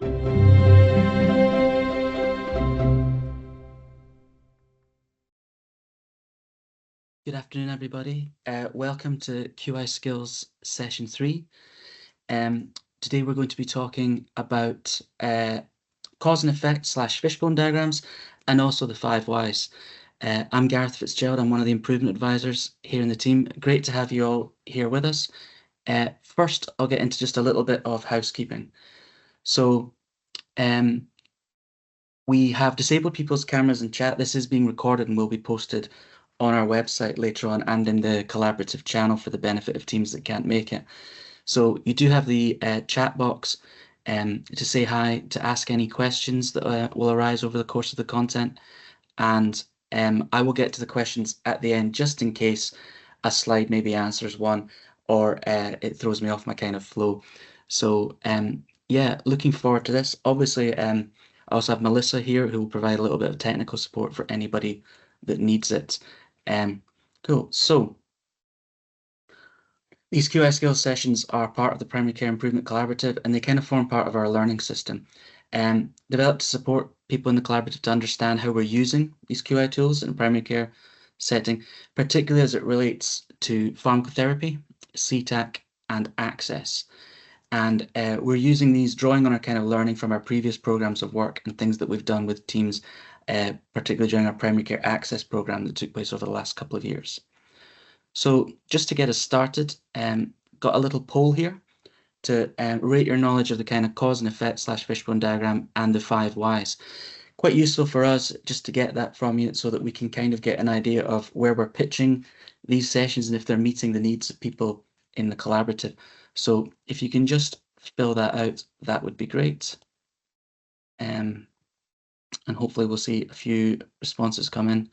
Good afternoon, everybody. Welcome to QI Skills Session 3. Today we're going to be talking about cause and effect / fishbone diagrams and also the 5 whys. I'm Gareth Fitzgerald. I'm one of the improvement advisors here in the team. Great to have you all here with us. First, I'll get into just a little bit of housekeeping. So we have disabled people's cameras and chat. This is being recorded and will be posted on our website later on and in the collaborative channel for the benefit of teams that can't make it. So you do have the chat box to say hi, to ask any questions that will arise over the course of the content. And I will get to the questions at the end just in case a slide maybe answers one or it throws me off my kind of flow. So yeah, looking forward to this. Obviously, I also have Melissa here who will provide a little bit of technical support for anybody that needs it. Cool. So these QI skills sessions are part of the Primary Care Improvement Collaborative, and they kind of form part of our learning system. Developed to support people in the collaborative to understand how we're using these QI tools in a primary care setting, particularly as it relates to pharmacotherapy, CTAC, and access. And we're using these, drawing on our kind of learning from our previous programs of work and things that we've done with teams, particularly during our primary care access program that took place over the last couple of years. So just to get us started, got a little poll here to rate your knowledge of the kind of cause and effect / fishbone diagram and the 5 whys. Quite useful for us just to get that from you so that we can kind of get an idea of where we're pitching these sessions and if they're meeting the needs of people in the collaborative. So if you can just fill that out, that would be great. And hopefully we'll see a few responses come in.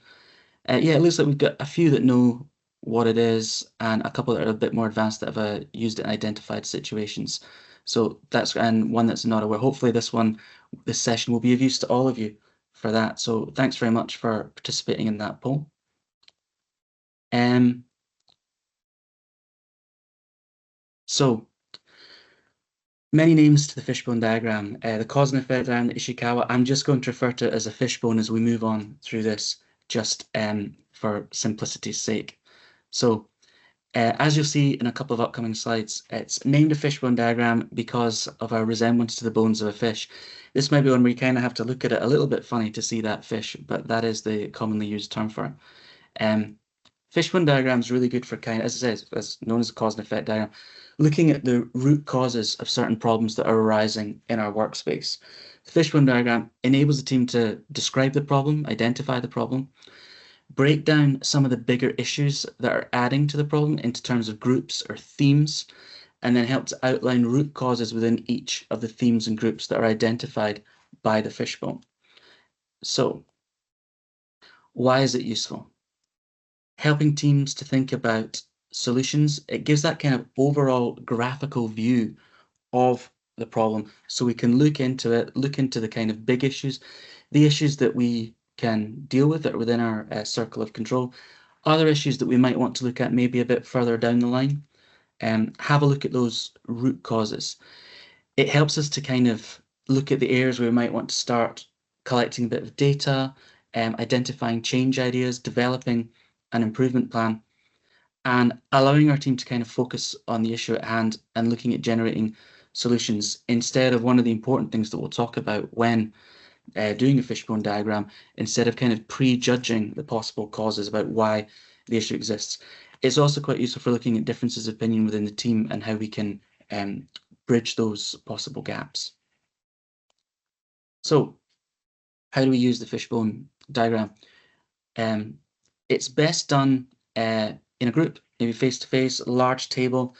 Yeah, it looks like we've got a few that know what it is and a couple that are a bit more advanced that have used it in identified situations. So that's, and one that's not aware. Hopefully this session will be of use to all of you for that. So thanks very much for participating in that poll. So many names to the fishbone diagram. The cause and effect diagram, the Ishikawa. I'm just going to refer to it as a fishbone as we move on through this, just for simplicity's sake. So as you'll see in a couple of upcoming slides, it's named a fishbone diagram because of our resemblance to the bones of a fish. This might be one where you kind of have to look at it a little bit funny to see that fish, but that is the commonly used term for it. Fishbone diagram is really good for kind of, as I say, as known as a cause and effect diagram, looking at the root causes of certain problems that are arising in our workspace. The fishbone diagram enables the team to describe the problem, identify the problem, break down some of the bigger issues that are adding to the problem into terms of groups or themes, and then help to outline root causes within each of the themes and groups that are identified by the fishbone. So, why is it useful? Helping teams to think about solutions. It gives that kind of overall graphical view of the problem so we can look into it, look into the kind of big issues, the issues that we can deal with that are within our circle of control, other issues that we might want to look at maybe a bit further down the line, and have a look at those root causes. It helps us to kind of look at the areas where we might want to start collecting a bit of data, identifying change ideas, developing an improvement plan, and allowing our team to kind of focus on the issue at hand and looking at generating solutions instead of one of the important things that we'll talk about when doing a fishbone diagram, instead of kind of prejudging the possible causes about why the issue exists. It's also quite useful for looking at differences of opinion within the team and how we can bridge those possible gaps. So how do we use the fishbone diagram? It's best done in a group, maybe face-to-face, a large table,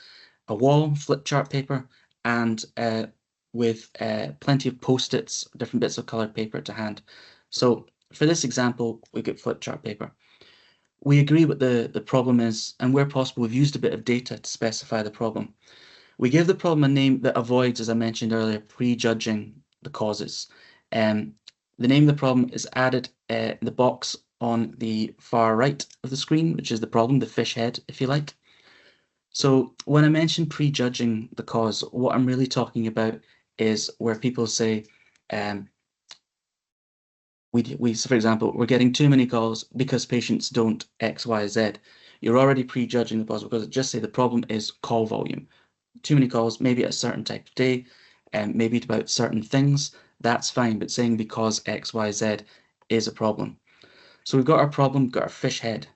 a wall, flip chart paper, and with plenty of post-its, different bits of coloured paper to hand. So for this example, we get flip chart paper. We agree what the problem is, and where possible, we've used a bit of data to specify the problem. We give the problem a name that avoids, as I mentioned earlier, prejudging the causes. The name of the problem is added in the box on the far right of the screen, which is the problem, the fish head, if you like. So when I mention prejudging the cause, what I'm really talking about is where people say, so for example, we're getting too many calls because patients don't X, Y, Z. You're already prejudging the possible because just say the problem is call volume. Too many calls, maybe at a certain type of day, and maybe about certain things, that's fine. But saying because X, Y, Z is a problem. So we've got our problem, got our fish head.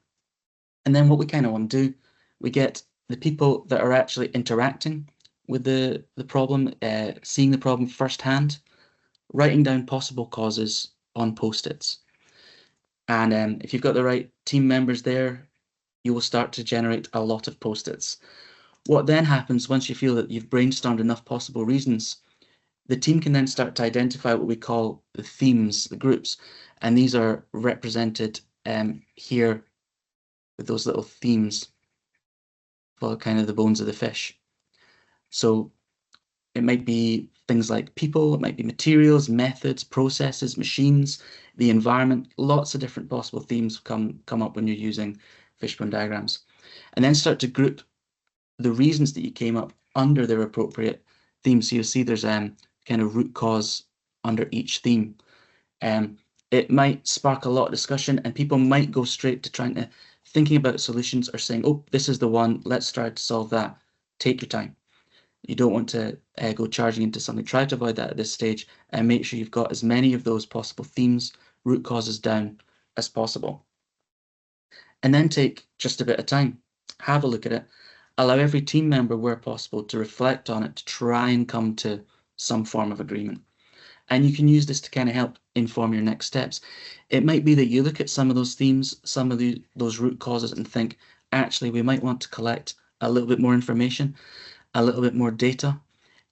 And then what we kind of want to do, we get the people that are actually interacting with the problem, seeing the problem firsthand, writing down possible causes on Post-its. And if you've got the right team members there, you will start to generate a lot of Post-its. What then happens once you feel that you've brainstormed enough possible reasons, the team can then start to identify what we call the themes, the groups, and these are represented here with those little themes for kind of the bones of the fish. So it might be things like people, it might be materials, methods, processes, machines, the environment, lots of different possible themes come up when you're using Fishbone diagrams. And then start to group the reasons that you came up under their appropriate themes. So you'll see there's kind of root cause under each theme. It might spark a lot of discussion and people might go straight to trying to thinking about solutions or saying, oh, this is the one, let's try to solve that. Take your time. You don't want to go charging into something. Try to avoid that at this stage and make sure you've got as many of those possible themes, root causes down as possible. And then take just a bit of time. Have a look at it. Allow every team member, where possible, to reflect on it, to try and come to some form of agreement. And you can use this to kind of help inform your next steps. It might be that you look at some of those themes, some of those root causes, and think, actually, we might want to collect a little bit more information, a little bit more data.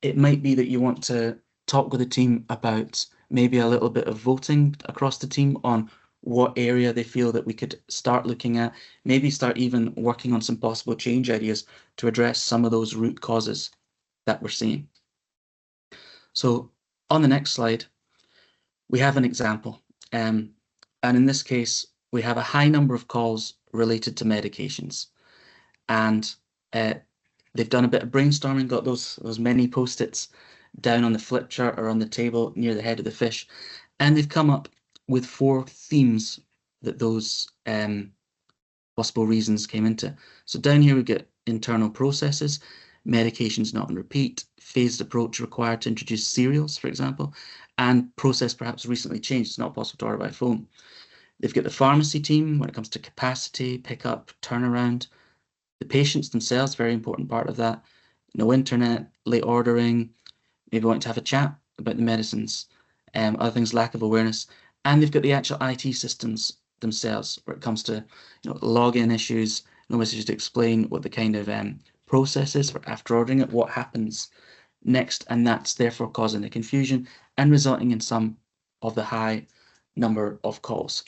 It might be that you want to talk with the team about maybe a little bit of voting across the team on what area they feel that we could start looking at, maybe start even working on some possible change ideas to address some of those root causes that we're seeing. So on the next slide, we have an example. And in this case, we have a high number of calls related to medications. And they've done a bit of brainstorming, got those many Post-its down on the flip chart or on the table near the head of the fish. And they've come up with 4 themes that those possible reasons came into. So down here we get internal processes, medications not on repeat, phased approach required to introduce cereals, for example, and process perhaps recently changed. It's not possible to order by phone. They've got the pharmacy team when it comes to capacity, pickup, turnaround. The patients themselves, very important part of that. No internet, late ordering, maybe wanting to have a chat about the medicines, other things, lack of awareness. And they've got the actual IT systems themselves, where it comes to login issues, no messages to explain what the kind of process is for after ordering it, what happens next, and that's therefore causing the confusion and resulting in some of the high number of calls.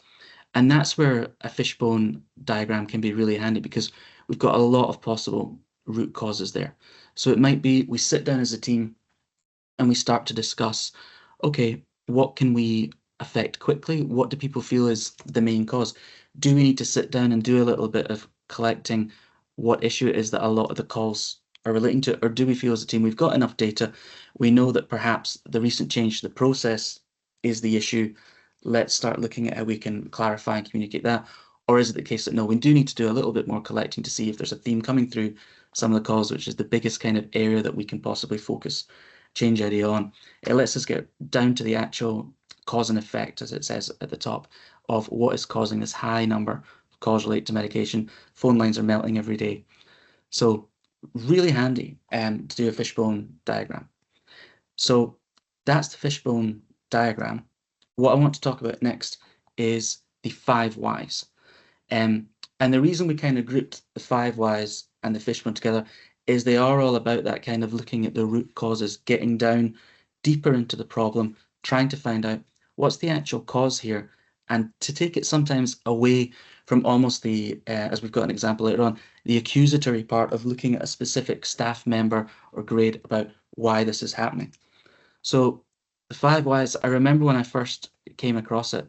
And that's where a fishbone diagram can be really handy, because we've got a lot of possible root causes there. So it might be we sit down as a team and we start to discuss, okay, what can we affect quickly? What do people feel is the main cause? Do we need to sit down and do a little bit of collecting what issue it is that a lot of the calls are relating to? Or do we feel as a team we've got enough data, we know that perhaps the recent change to the process is the issue, let's start looking at how we can clarify and communicate that? Or is it the case that no, we do need to do a little bit more collecting to see if there's a theme coming through some of the calls, which is the biggest kind of area that we can possibly focus change idea on. It lets us get down to the actual cause and effect, as it says at the top, of what is causing this high number of calls related to medication. Phone lines are melting every day. So really handy to do a fishbone diagram. So that's the fishbone diagram. What I want to talk about next is the 5 whys. And the reason we kind of grouped the 5 whys and the fishbone together is they are all about that kind of looking at the root causes, getting down deeper into the problem, trying to find out what's the actual cause here, and to take it sometimes away from almost the, as we've got an example later on, the accusatory part of looking at a specific staff member or grade about why this is happening. So the 5 whys, I remember when I first came across it,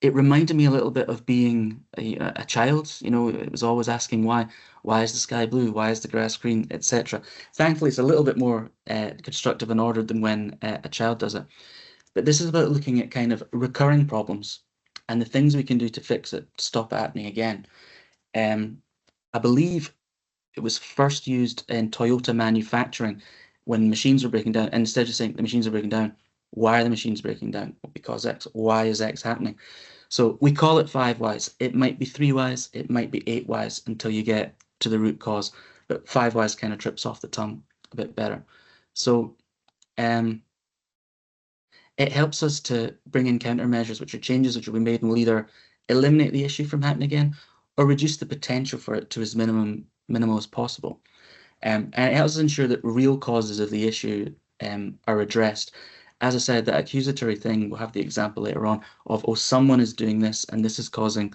it reminded me a little bit of being a child. You know, it was always asking why is the sky blue? Why is the grass green, etc. Thankfully, it's a little bit more constructive and ordered than when a child does it. But this is about looking at kind of recurring problems and the things we can do to fix it, to stop it happening again. I believe it was first used in Toyota manufacturing when machines were breaking down. And instead of saying the machines are breaking down, why are the machines breaking down? Well, because X. Why is X happening? So we call it 5 whys. It might be 3 whys, it might be 8 whys until you get to the root cause. But 5 whys kind of trips off the tongue a bit better. So it helps us to bring in countermeasures, which are changes which will be made and will either eliminate the issue from happening again or reduce the potential for it to as minimal as possible. And it helps us ensure that real causes of the issue are addressed. As I said, that accusatory thing, we'll have the example later on of, oh, someone is doing this and this is causing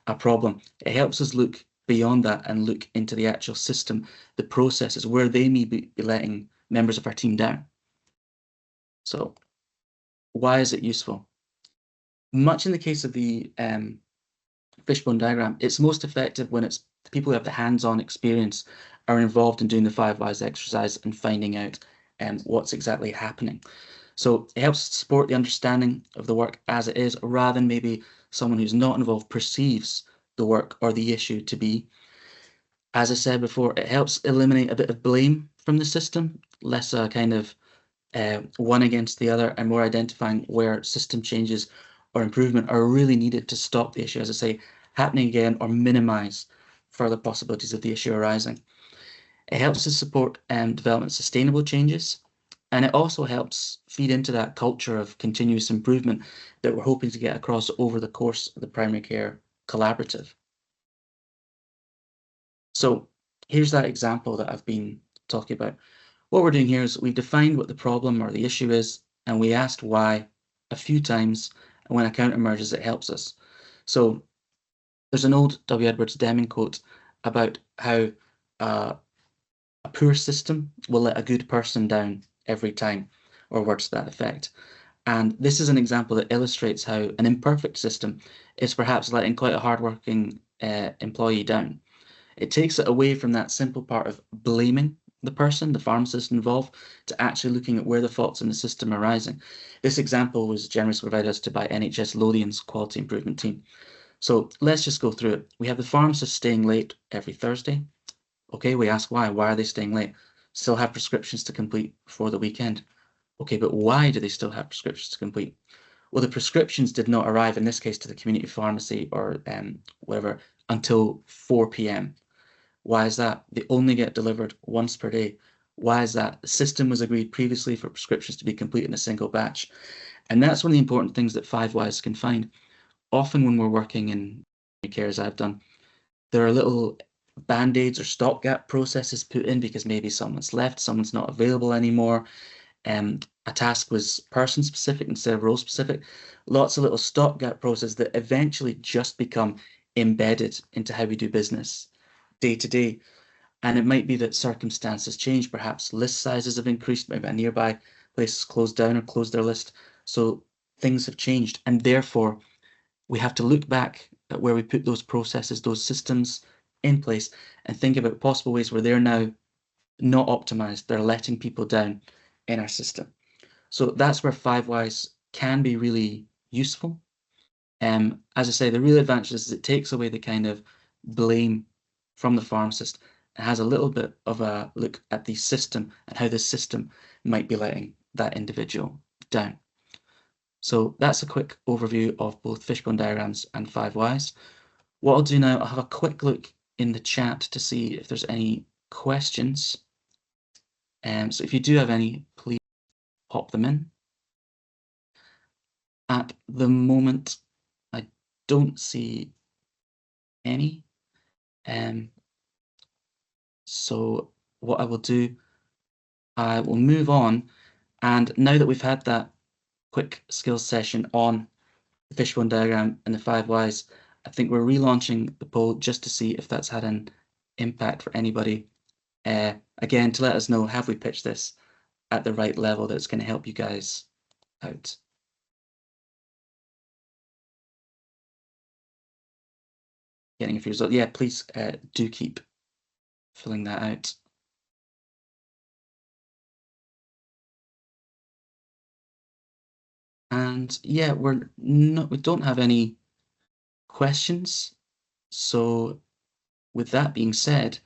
a problem. It helps us look beyond that and look into the actual system, the processes, where they may be letting members of our team down. So why is it useful? Much in the case of the Fishbone diagram, it's most effective when it's the people who have the hands-on experience are involved in doing the 5 whys exercise and finding out what's exactly happening. So it helps support the understanding of the work as it is, rather than maybe someone who's not involved perceives the work or the issue to be. As I said before, it helps eliminate a bit of blame from the system, less a kind of one against the other, and more identifying where system changes or improvement are really needed to stop the issue, as I say, happening again or minimize further possibilities of the issue arising. It helps to support development sustainable changes, and it also helps feed into that culture of continuous improvement that we're hoping to get across over the course of the primary care collaborative. So here's that example that I've been talking about. What we're doing here is we've defined what the problem or the issue is, and we asked why a few times, and when a counter emerges, it helps us. So there's an old W. Edwards Deming quote about how a poor system will let a good person down every time, or words to that effect. And this is an example that illustrates how an imperfect system is perhaps letting quite a hardworking employee down. It takes it away from that simple part of blaming the person, the pharmacist involved, to actually looking at where the faults in the system are arising. This example was generously provided us to by NHS Lothian's quality improvement team. So let's just go through it. We have the pharmacist staying late every Thursday. Okay, we ask why. Why are they staying late? Still have prescriptions to complete before the weekend. Okay, but why do they still have prescriptions to complete? Well, the prescriptions did not arrive, in this case, to the community pharmacy or whatever, until 4 p.m. Why is that? They only get delivered once per day. Why is that? The system was agreed previously for prescriptions to be complete in a single batch. And that's one of the important things that 5 whys can find. Often when we're working in care, as I've done, there are little band-aids or stopgap processes put in because maybe someone's left, someone's not available anymore. A task was person-specific instead of role-specific. Lots of little stopgap processes that eventually just become embedded into how we do business day to day. And it might be that circumstances change. Perhaps list sizes have increased, maybe a nearby place has closed down or closed their list. So things have changed. And therefore, we have to look back at where we put those processes, those systems in place, and think about possible ways where they're now not optimized. They're letting people down in our system. So that's where 5 whys can be really useful. As I say, the real advantage is it takes away the kind of blame from the pharmacist and has a little bit of a look at the system and how the system might be letting that individual down. So that's a quick overview of both Fishbone diagrams and 5 whys. What I'll do now, I'll have a quick look in the chat to see if there's any questions. So if you do have any, please pop them in. At the moment, I don't see any. So what I will do, I will move on. And now that we've had that quick skills session on the Fishbone diagram and the 5 whys, I think we're relaunching the poll just to see if that's had an impact for anybody. Again, to let us know, have we pitched this at the right level that's going to help you guys out? getting a few results. Yeah, please do keep filling that out. And yeah, we don't have any questions. So with that being said,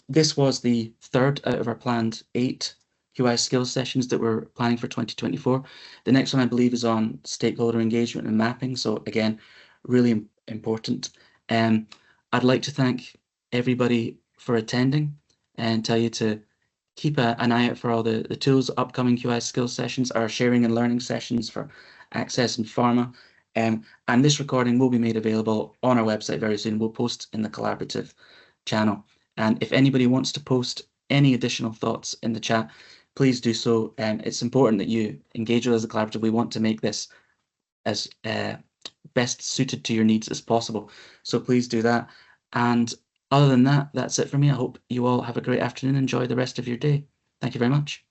this was the third out of our planned 8 QI skills sessions that we're planning for 2024. The next one, I believe, is on stakeholder engagement and mapping. So again, really important. I'd like to thank everybody for attending and tell you to keep an eye out for all the tools, upcoming QI skills sessions, our sharing and learning sessions for Access and Pharma. And this recording will be made available on our website very soon. We'll post in the collaborative channel. And if anybody wants to post any additional thoughts in the chat, please do so. It's important that you engage with us as a collaborative. We want to make this as best suited to your needs as possible. So please do that. And other than that, that's it for me. I hope you all have a great afternoon. Enjoy the rest of your day. Thank you very much.